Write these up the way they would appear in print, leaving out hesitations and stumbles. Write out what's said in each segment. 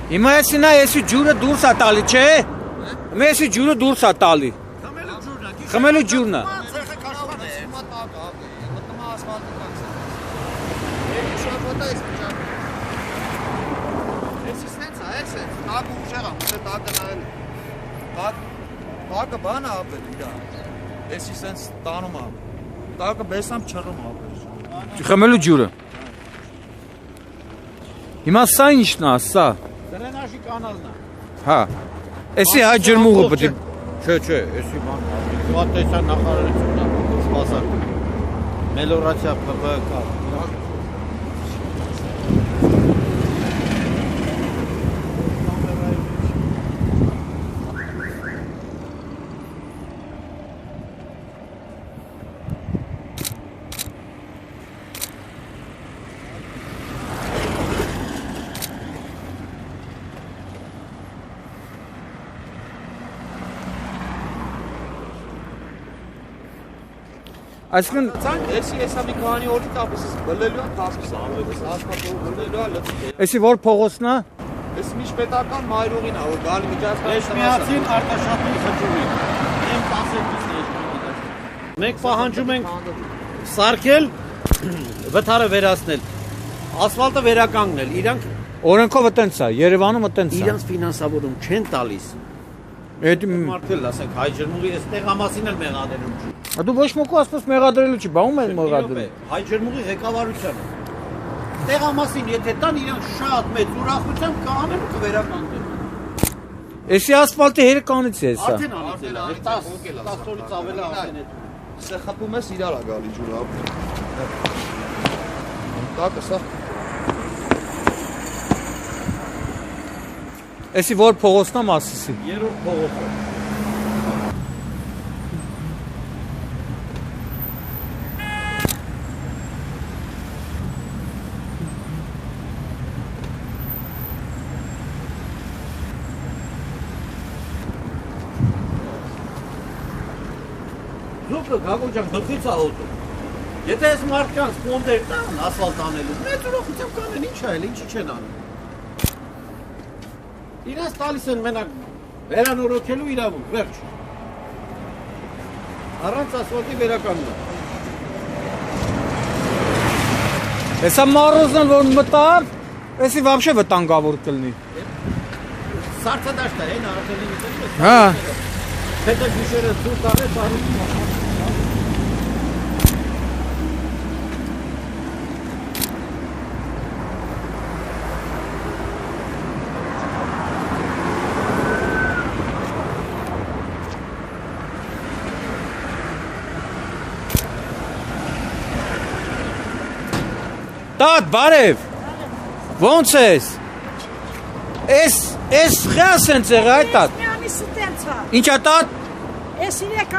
Հիմա էսինա էսի ջուրը դուրս է տալի, չէ։ Հիմա էսի ջուրը դուրս է տալի։ Խմելու ջուրն է։ Տակը բան է ապել իրա, ես իսենց տանում եմ, տակը բեսամ չրում ապել։ Խմելու ջուրը։ Հիմա սա ինչն է, սա։ Դրենաժի կանալն է։ Հա։ Էսի հա ջրմուղը պետք է։ Չէ, էսի բան։ Պատեսան նախարարությունն է, սպասակ։ Մելորացիա ՊՊԿ։ Այսինքն Էսի հեսա մի քանի օրից ապսես բլելու է, թասպս անվելես, ասպատով բլելու է, լծկել։ էսի որ փողոցն է։ Էս միջպետական մայրուղին է, որ գալի միջազգային Էշմիածին Արտաշատի խճուղին։ Եմ 12-ն էշմիածին։ Մենք պահանջում ենք սարքել, վթարը վերացնել, ասֆալտը վերականգնել, իրանք Օրենքով տենց է, Երևանում տենց է։ իրանց ֆինանսավորում չեն տալիս։ Այդ Մարդել, ասենք, հայ ջրմուղի այս տեղամասին էլ մեղադրում չի։ դու ոչ մոկու ասես մեղադրելու չի, բա ում են մեղադրել։ Հայ ջրմուղի ղեկավարությունը։ Տեղամասին եթե տան իրանք շատ մեծ ուրախությամբ կանեն ու կվերականգնեն։ Էսի ասֆալտի հերկանից է սա։ Արդեն անցել է, 10 օրից ավել է արդեն այդ։ Սա խփում ես իրար է գալի ջուրը ապել։ Տակը սա։ Էսի որ փողոցն է մասիսի։ Երրորդ փողոցը։ Զուգը գագոջան դպից է հոտում։ Եթե այս մարդկանց կոնդեր տան ասֆալտ անելու, մեծ ուրախությամբ կանեն, ինչ այլ, ինչի չեն անում։ Իրենց տալիս են մենակ վերանորոգելու իրավունք, վերջ։ Առանց ասֆալտի վերականգնը։ Էսա մառոզն որ մտար, էսի вообще վտանգավոր կլինի։ Սարցադաշտ է, այն արտելի միտել։ Հա։ Հետո գիշերը ցուրտ արեց, արում։ Տատ, բարև։ Ոնց ես։ Էս խյաս են ծեղը այդ տատ։ Մի ամիսը տենց է։ Ինչա տատ։ Էս իրեք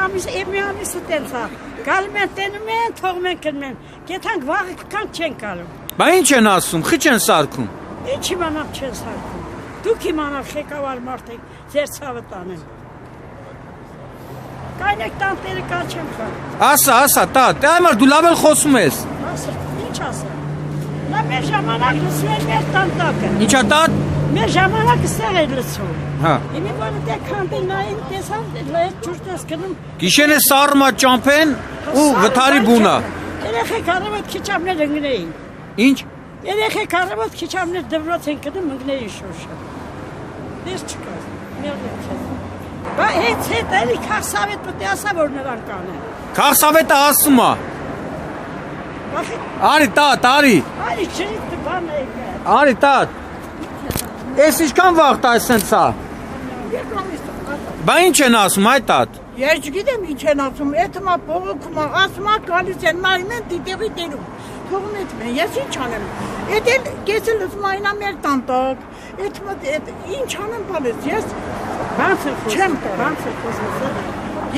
մի ամիսը տենց է։ Գալում են, տենում են, թողում են, կնում են։ Գետանք վաղը կան չեն գալում։ Բա ինչ են ասում, խիչ են սարքում։ Ինչ իմանամ չեն սարքում։ Դուք իմանալ ղեկավար մարդիկ ձեր ցավը տանեն։ Կայնեք տանտերը կա չեմ խաղ։ Ասա, տատ, այմար դու լավ էլ խոսում ես։ Ասա, ինչ ասա։ Նա մեր ժամանակ լսում են մեր տանտակը։ Ինչա տատ։ Մեր ժամանակը սեղ էր լսում։ Հա։ Իմի որ դե քանդելային տեսան, լայդ ճուշտես գնում։ Գիշերը սառմա ճամփեն ու վթարի բունա։ Երեխեք առավոտ քիչամներ ընկնեին։ Ինչ։ Երեխեք առավոտ քիչամներ դվրոց են գնում ընկնեին շոշը։ Դες չկա։ Մերդի։ Բա հետ էլի քաղսավետ պետք է ասա որ նրան կանեն։ Քաղսավետը ասում է։ Արի տատ, արի։ Արի չիտ բան է։ Արի տատ։ Էս ինչքան վաղ տա սենց է։ Բա ինչ են ասում այդ տատ։ Ես չգիտեմ ինչ են ասում, էթմա փողոքում ասում գալիս են նայում են դիտեւի տերում։ Թողում են, ես ինչ անեմ։ Էդ էլ կեսը լսում այնա մեր տանտակ։ Էթմա ինչ անեմ բալես, ես չեմ կարող։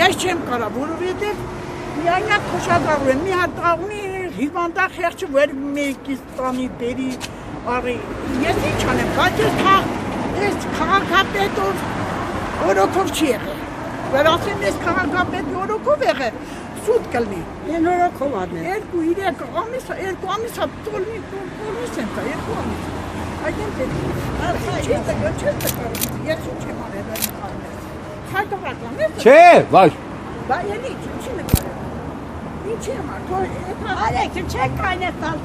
Ես չեմ կարող, որովհետեւ միանյակ խոշադարու եմ, մի հատ տաղունի հիվանդախ խեղճը վեր մեկից տանի բերի արի։ Ես ինչ անեմ, բայց ես քաղաքապետով օրոքով չի եղել։ Վերասեմ ես քաղաքապետի օրոքով եղել, սուտ կլնի։ Են օրոքով adne։ 2-3 ամիս, 2 ամիս տոլմիս են տա, 2 ամիս։ այդեն դե։ Ես ինչ եմ արել այն արմես։ Քարտողական ես։ Չէ, վայ։ Բա ելի ինչի նկարել։ Ինչի համար։ Թող Արեք, չեք կանե տալ,